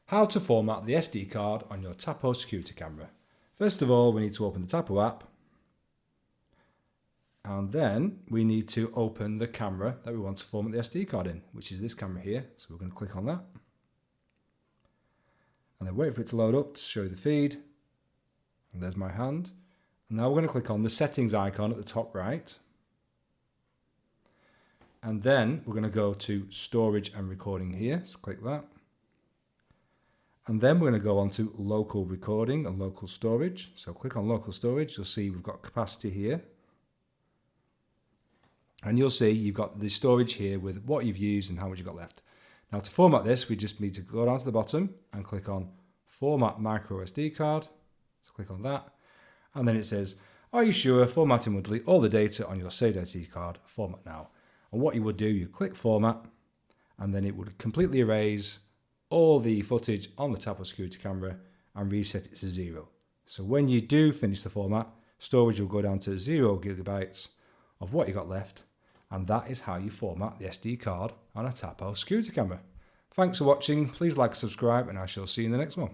How to format the SD card on your Tapo security camera. First of all, we need to open the Tapo app, and then we need to open the camera that we want to format the SD card in, which is this camera here. So we're going to click on that, and then wait for it to load up to show you the feed. And there's my hand. And now we're going to click on the settings icon at the top right, and then we're going to go to storage and recording here. So click that. And then we're going to go on to local recording and local storage. So click on local storage. You'll see we've got capacity here. And you'll see you've got the storage here with what you've used and how much you've got left. Now to format this, we just need to go down to the bottom and click on Format microSD card. So click on that. And then it says, are you sure formatting will delete all the data on your saved SD card? Format now. And what you would do, you click Format, and then it would completely erase all the footage on the Tapo security camera and reset it to 0. So when you do finish the format, storage will go down to 0 GB of what you got left, and that is how you format the SD card on a Tapo security camera. Thanks for watching. Please like and subscribe, and I shall see you in the next one.